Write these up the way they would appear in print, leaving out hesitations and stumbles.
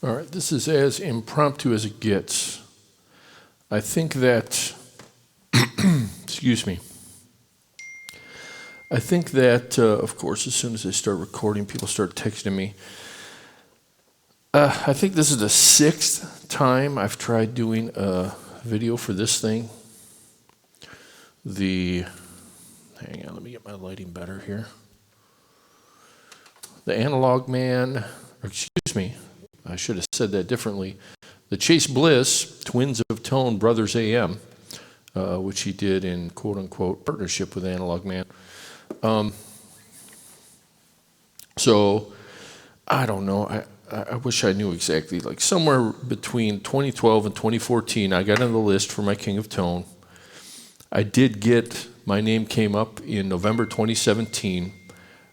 All right, this is as impromptu as it gets. I think that, excuse me. I think that, of course, as soon as I start recording, people start texting me. I think this is the 6th time I've tried doing a video for this thing. Hang on, let me get my lighting better here. The Analog Man, or excuse me, I should have said that differently. The Chase Bliss, Twins of Tone, Brothers AM, which he did in quote-unquote partnership with Analog Man. So, I don't know. I wish I knew exactly. Like somewhere between 2012 and 2014, I got on the list for my King of Tone. I did get, my name came up in November 2017.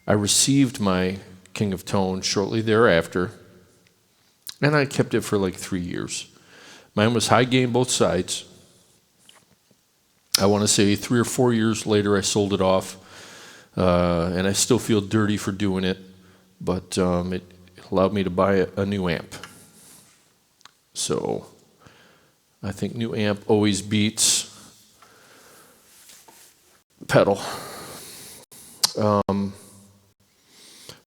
I received my King of Tone shortly thereafter. And I kept it for like 3 years. Mine was high gain both sides. I want to say 3 or 4 years later, I sold it off. And I still feel dirty for doing it. But it allowed me to buy a new amp. So I think new amp always beats pedal.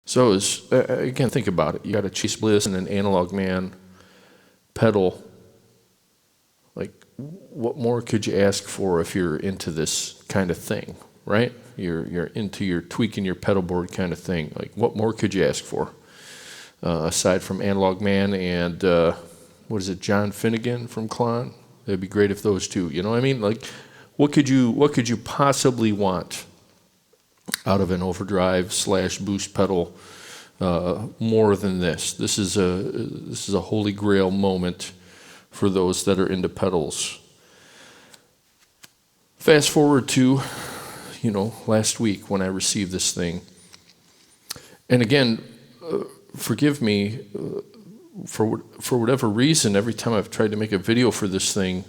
So again, think about it. You got a Chase Bliss and an Analog Man pedal. Like, what more could you ask for if you're into this kind of thing, right? You're into your tweaking your pedal board kind of thing. Like, what more could you ask for? Aside from Analog Man and, what is it, John Finnegan from Klon? It'd be great if those two, you know what I mean? Like, what could you possibly want out of an overdrive / boost pedal more than this? This is a holy grail moment for those that are into pedals. Fast forward to, last week when I received this thing. And again, forgive me, for whatever reason, every time I've tried to make a video for this thing,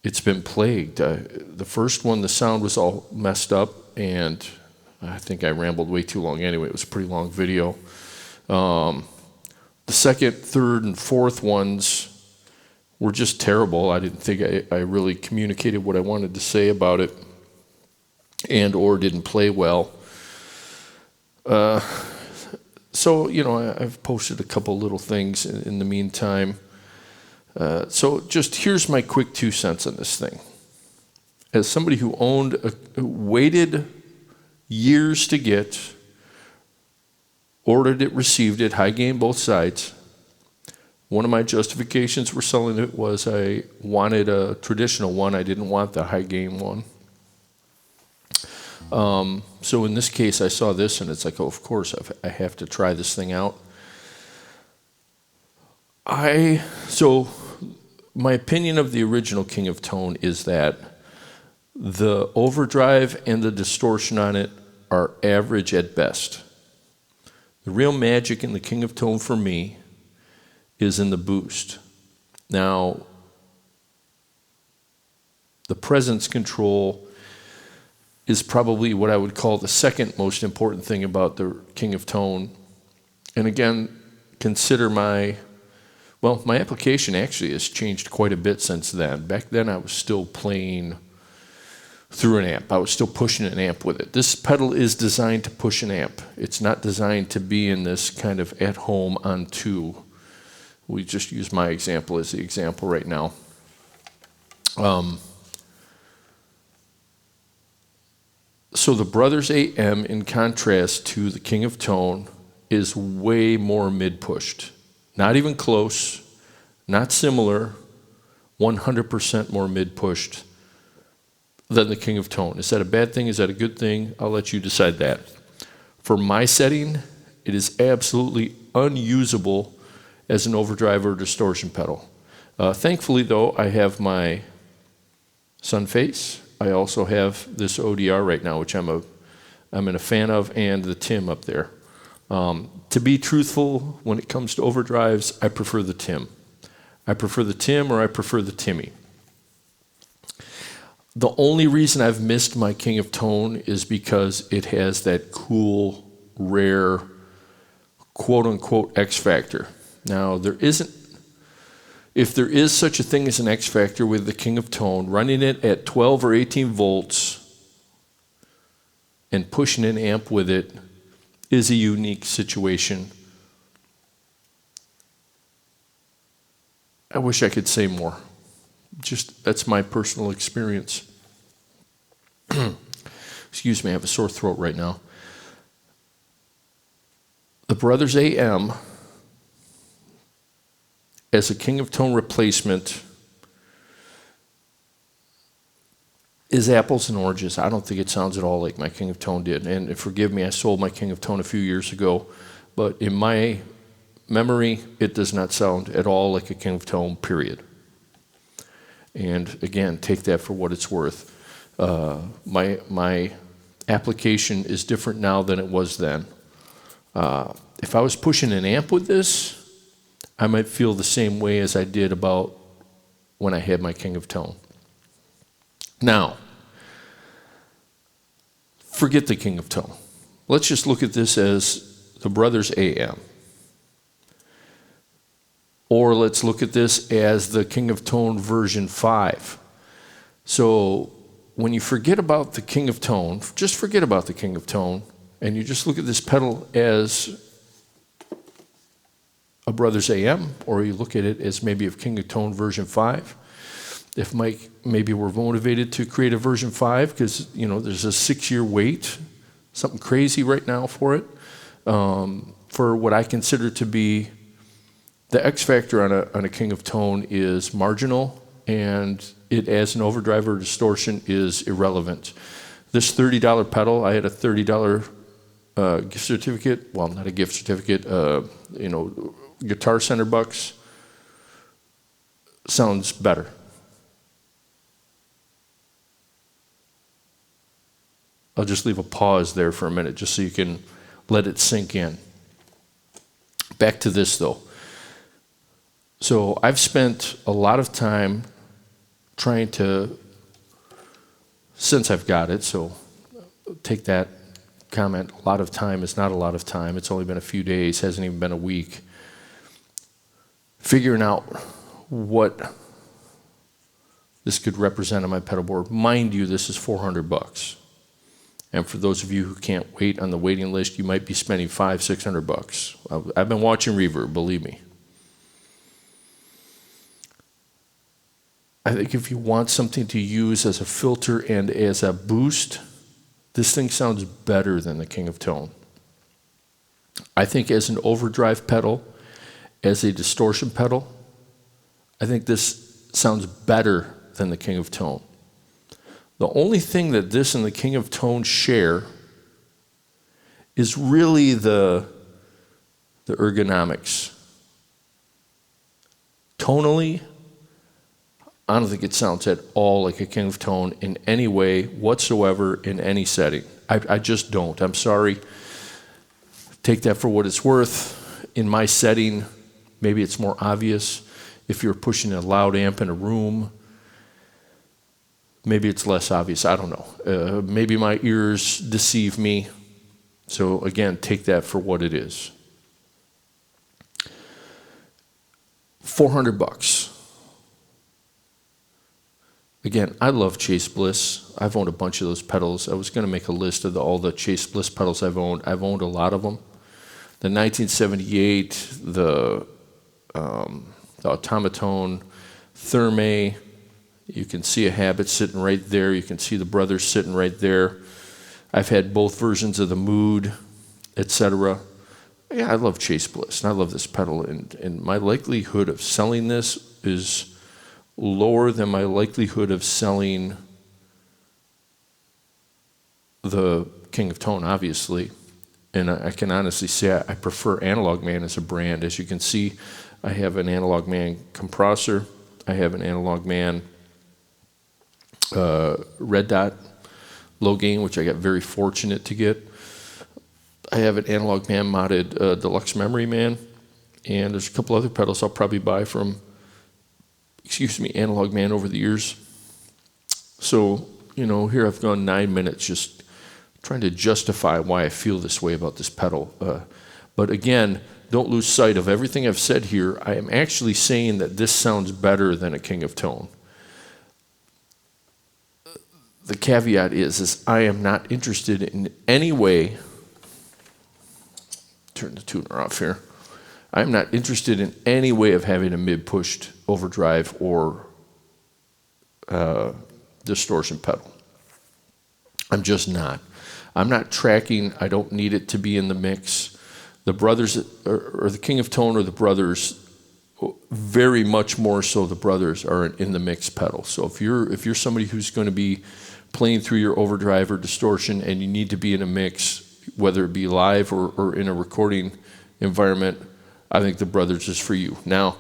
it's been plagued. The first one, the sound was all messed up, and I think I rambled way too long anyway. It was a pretty long video. The second, third, and fourth ones were just terrible. I didn't think I really communicated what I wanted to say about it, and or didn't play well. So, I've posted a couple little things in the meantime. So just here's my quick 2 cents on this thing. As somebody who waited years to get, ordered it, received it, high gain both sides, one of my justifications for selling it was I wanted a traditional one. I didn't want the high gain one. So in this case, I saw this and it's like, oh, of course, I have to try this thing out. So my opinion of the original King of Tone is that the overdrive and the distortion on it are average at best. The real magic in the King of Tone for me is in the boost. Now, the presence control is probably what I would call the second most important thing about the King of Tone. And again, consider my application actually has changed quite a bit since then. Back then I was still playing through an amp. I was still pushing an amp with it. This pedal is designed to push an amp. It's not designed to be in this kind of at-home on 2. We just use my example as the example right now. So the Brothers AM, in contrast to the King of Tone, is way more mid-pushed. Not even close, not similar, 100% more mid-pushed than the King of Tone. Is that a bad thing? Is that a good thing? I'll let you decide that. For my setting, it is absolutely unusable as an overdrive or distortion pedal. Thankfully, though, I have my Sunface. I also have this ODR right now, which I'm a fan of, and the Tim up there. To be truthful, when it comes to overdrives, I prefer the Tim. I prefer the Tim or I prefer the Timmy. The only reason I've missed my King of Tone is because it has that cool, rare, quote-unquote X factor. Now, if there is such a thing as an X factor with the King of Tone, running it at 12 or 18 volts and pushing an amp with it is a unique situation. I wish I could say more. Just, that's my personal experience. Excuse me, I have a sore throat right now. The Brothers AM, as a King of Tone replacement, is apples and oranges. I don't think it sounds at all like my King of Tone did. And forgive me, I sold my King of Tone a few years ago, but in my memory, it does not sound at all like a King of Tone, period. And again, take that for what it's worth. My application is different now than it was then. If I was pushing an amp with this, I might feel the same way as I did about when I had my King of Tone. Now, forget the King of Tone. Let's just look at this as the Brothers AM. Or let's look at this as the King of Tone version 5. So when you forget about the King of Tone, just forget about the King of Tone, and you just look at this pedal as a Brothers AM, or you look at it as maybe a King of Tone version 5. If Mike maybe were motivated to create a version 5, because there's a 6-year wait, something crazy right now for it, for what I consider to be the X factor on a King of Tone is marginal, and it as an overdrive or distortion is irrelevant. This $30 pedal, I had a $30 gift certificate, well, not a gift certificate, Guitar Center bucks, sounds better. I'll just leave a pause there for a minute just so you can let it sink in. Back to this though. So I've spent a lot of time trying to, since I've got it, so take that comment, a lot of time is not a lot of time. It's only been a few days, hasn't even been a week. Figuring out what this could represent on my pedal board. Mind you, this is $400. And for those of you who can't wait on the waiting list, you might be spending $500-600. I've been watching Reverb, believe me. I think if you want something to use as a filter and as a boost, this thing sounds better than the King of Tone. I think as an overdrive pedal, as a distortion pedal, I think this sounds better than the King of Tone. The only thing that this and the King of Tone share is really the ergonomics. Tonally, I don't think it sounds at all like a King of Tone in any way whatsoever in any setting. I just don't. I'm sorry. Take that for what it's worth. In my setting, maybe it's more obvious. If you're pushing a loud amp in a room, maybe it's less obvious. I don't know. Maybe my ears deceive me. So again, take that for what it is. $400. Again, I love Chase Bliss. I've owned a bunch of those pedals. I was going to make a list of all the Chase Bliss pedals I've owned. I've owned a lot of them. The 1978, the Automaton, Therme. You can see a Habit sitting right there. You can see the Brothers sitting right there. I've had both versions of the Mood, etc. Yeah, I love Chase Bliss, and I love this pedal. And my likelihood of selling this is lower than my likelihood of selling the King of Tone, obviously. And I can honestly say I prefer Analog Man as a brand. As you can see, I have an Analog Man compressor. I have an Analog Man red dot low gain, which I got very fortunate to get. I have an Analog Man modded Deluxe Memory Man, and there's a couple other pedals I'll probably buy from, Analog Man over the years. So, here I've gone 9 minutes just trying to justify why I feel this way about this pedal. But again, don't lose sight of everything I've said here. I am actually saying that this sounds better than a King of Tone. The caveat is I am not interested in any way, turn the tuner off here, I'm not interested in any way of having a mid-pushed overdrive or distortion pedal. I'm just not. I'm not tracking. I don't need it to be in the mix. The Brothers, or the King of Tone, or the Brothers, very much more so the Brothers are in the mix pedal. So if you're somebody who's going to be playing through your overdrive or distortion and you need to be in a mix, whether it be live or in a recording environment, I think the Brothers is for you. Now,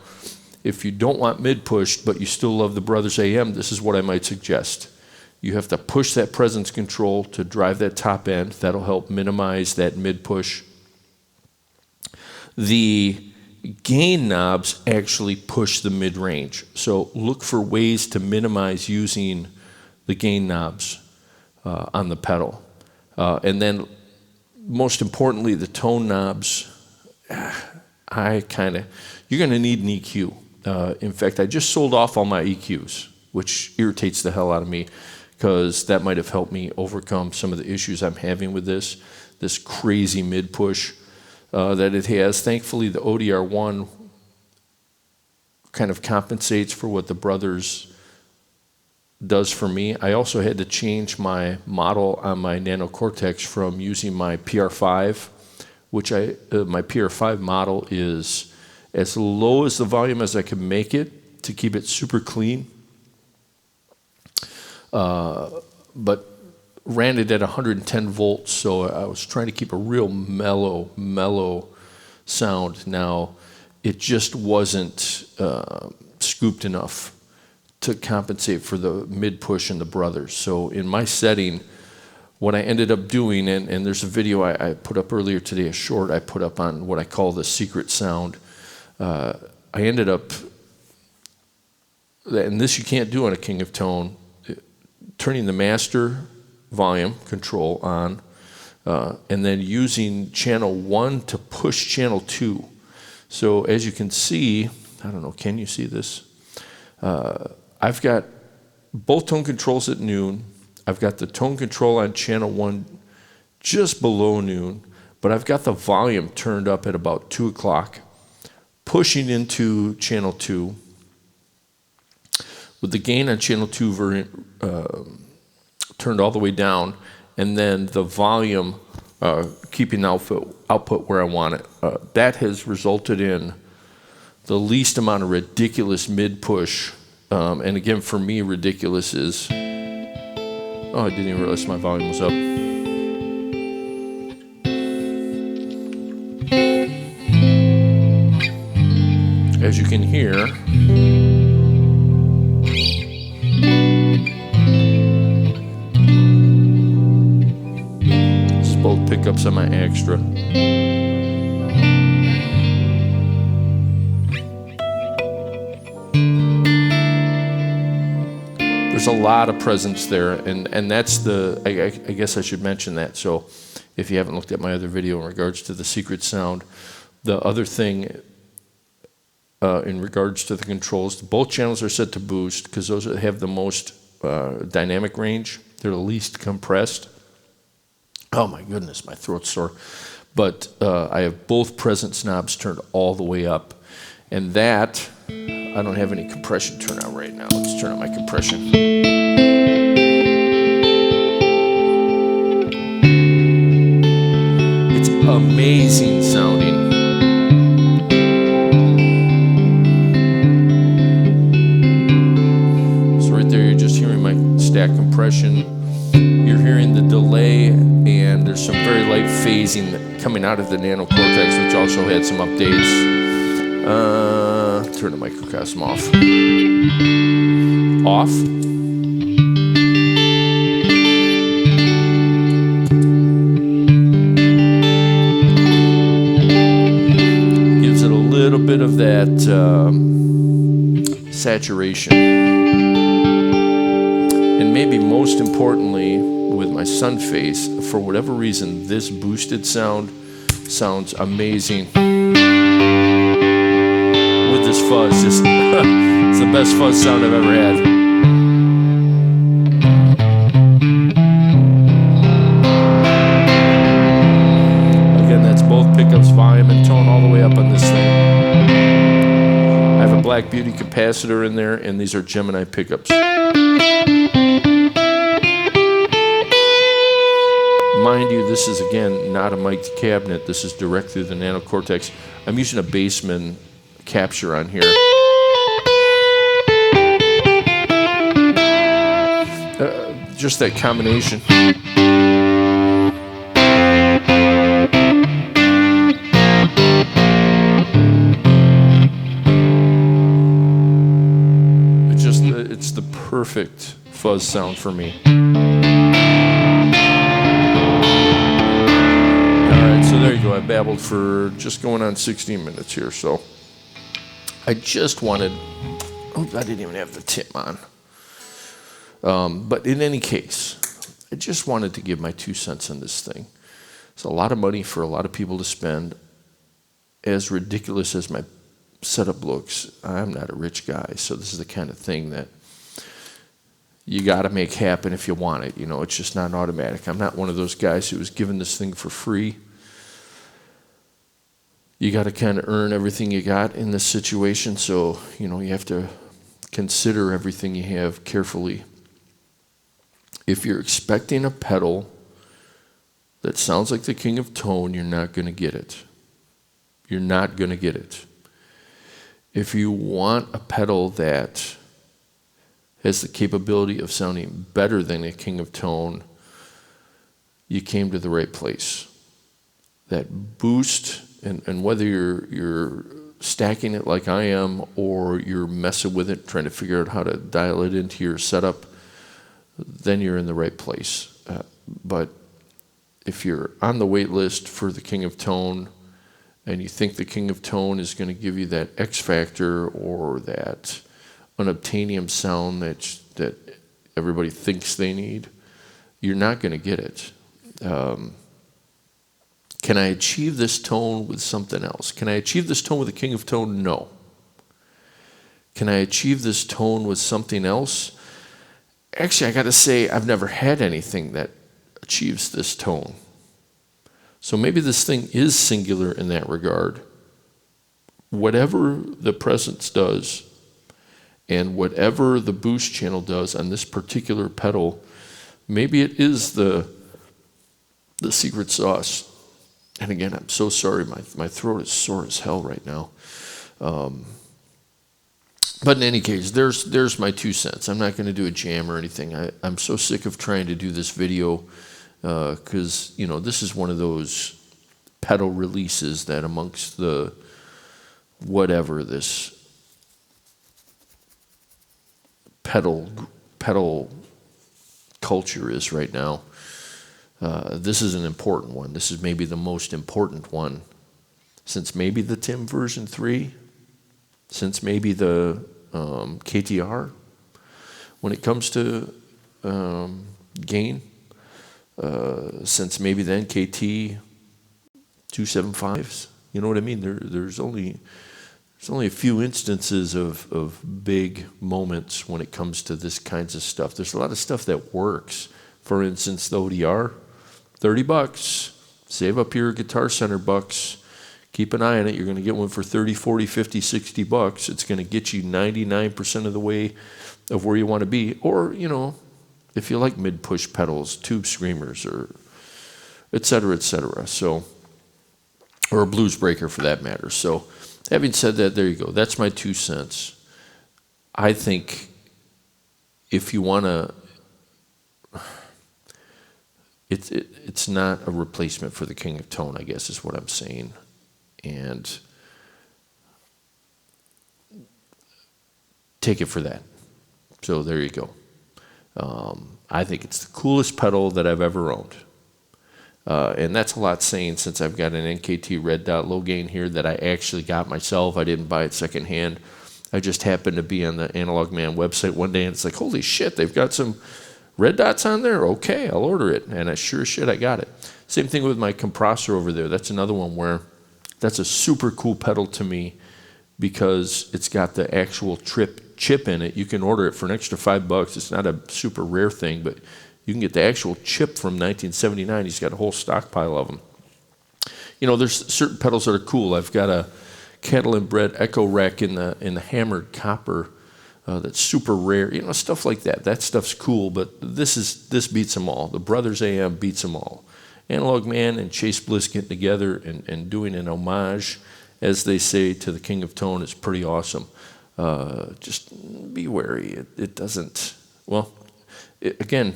if you don't want mid-pushed, but you still love the Brothers AM, this is what I might suggest. You have to push that presence control to drive that top end. That'll help minimize that mid-push. The gain knobs actually push the mid-range. So look for ways to minimize using the gain knobs on the pedal. And then most importantly, the tone knobs, you're gonna need an EQ. In fact, I just sold off all my EQs, which irritates the hell out of me, because that might have helped me overcome some of the issues I'm having with this crazy mid-push that it has. Thankfully, the ODR1 kind of compensates for what the Brothers does for me. I also had to change my model on my Nano Cortex from using my PR5, which my PR5 model is as low as the volume as I can make it to keep it super clean. But ran it at 110 volts, so I was trying to keep a real mellow sound. Now, it just wasn't scooped enough to compensate for the mid-push and the Brothers. So in my setting, what I ended up doing, and there's a video I put up earlier today, a short I put up on what I call the secret sound. I ended up, and this you can't do on a King of Tone, turning the master volume control on, and then using channel 1 to push channel 2. So as you can see, I don't know, can you see this? I've got both tone controls at noon. I've got the tone control on channel 1 just below noon, but I've got the volume turned up at about 2 o'clock, pushing into channel 2, with the gain on channel 2 turned all the way down, and then the volume keeping output where I want it. That has resulted in the least amount of ridiculous mid-push. And again, for me, ridiculous is, oh, I didn't even realize my volume was up. As you can hear, this is both pickups on my extra. There's a lot of presence there, and that's I guess I should mention that. So if you haven't looked at my other video in regards to the secret sound, the other thing in regards to the controls, both channels are set to boost because those have the most dynamic range. They're the least compressed. Oh my goodness, my throat's sore. But I have both presence knobs turned all the way up, and that, I don't have any compression turned on right now. Let's turn on my compression. It's amazing sounding. So right there, you're just hearing my stack compression. You're hearing the delay, and there's some very light phasing coming out of the Nano Cortex, which also had some updates. Turn the microcosm off. Off. Gives it a little bit of that saturation. And maybe most importantly, with my sun face, for whatever reason, this boosted sound Sounds amazing. With this fuzz, just it's the best fuzz sound I've ever had. Again, that's both pickups, volume and tone, all the way up on this thing. I have a Black Beauty capacitor in there, and these are Gemini pickups. Mind you, this is, again, not a mic'd cabinet. This is direct through the Nano Cortex. I'm using a Bassman capture on here. Just that combination. It's the perfect fuzz sound for me. So there you go. I babbled for just going on 16 minutes here. So I just wanted, I didn't even have the tip on. But in any case, I just wanted to give my 2 cents on this thing. It's a lot of money for a lot of people to spend. As ridiculous as my setup looks, I'm not a rich guy. So this is the kind of thing that you got to make happen if you want it. You know, it's just not automatic. I'm not one of those guys who was given this thing for free. You got to kind of earn everything you got in this situation. So, you know, you have to consider everything you have carefully. If you're expecting a pedal that sounds like the King of Tone, you're not going to get it. You're not going to get it. If you want a pedal that has the capability of sounding better than a King of Tone, you came to the right place. That boost, and whether you're stacking it like I am or you're messing with it, trying to figure out how to dial it into your setup, then you're in the right place. But if you're on the wait list for the King of Tone and you think the King of Tone is going to give you that X factor or that unobtainium sound that everybody thinks they need, you're not going to get it. Can I achieve this tone with something else? Can I achieve this tone with a King of Tone? No. Can I achieve this tone with something else? Actually, I got to say, I've never had anything that achieves this tone. So maybe this thing is singular in that regard. Whatever the Presence does, and whatever the boost channel does on this particular pedal, maybe it is the secret sauce. And again, I'm so sorry, my throat is sore as hell right now. But in any case, there's my 2 cents. I'm not going to do a jam or anything. I'm so sick of trying to do this video because, you know, this is one of those pedal releases that amongst the whatever this pedal culture is right now, this is an important one. This is maybe the most important one since maybe the Tim version 3, since maybe the KTR. When it comes to gain, since maybe the NKT 275s, you know what I mean? There's only a few instances of big moments when it comes to this kinds of stuff. There's a lot of stuff that works. For instance, the ODR, $30. Save up your Guitar Center bucks. Keep an eye on it. You're going to get one for 30, 40, 50, 60 bucks. It's going to get you 99% of the way of where you want to be. Or, you know, if you like mid-push pedals, tube screamers, or et cetera, et cetera. So, or a blues breaker for that matter. So, having said that, there you go. That's my 2 cents. I think if you want to, it's not a replacement for the King of Tone, I guess is what I'm saying. And take it for that. So there you go. I think it's the coolest pedal that I've ever owned. And that's a lot saying since I've got an NKT Red Dot low gain here that I actually got myself. I didn't buy it secondhand. I just happened to be on the Analog Man website one day and it's like, holy shit, they've got some red dots on there? Okay, I'll order it. And I sure as shit, I got it. Same thing with my compressor over there. That's another one where that's a super cool pedal to me because it's got the actual chip in it. You can order it for an extra $5. It's not a super rare thing, but you can get the actual chip from 1979. He's got a whole stockpile of them. You know, there's certain pedals that are cool. I've got a Cattle and Bread Echo Rack in the hammered copper that's super rare. You know, stuff like that. That stuff's cool, but this beats them all. The Brothers AM beats them all. Analog Man and Chase Bliss getting together and doing an homage, as they say, to the King of Tone is pretty awesome. Just be wary. It doesn't, well, again,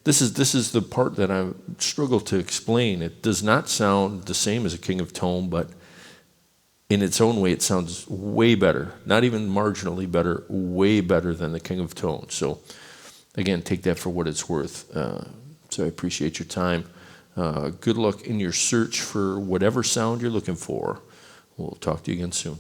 this is the part that I struggle to explain. It does not sound the same as a King of Tone, but in its own way, it sounds way better. Not even marginally better, way better than the King of Tone. So, again, take that for what it's worth. So I appreciate your time. Good luck in your search for whatever sound you're looking for. We'll talk to you again soon.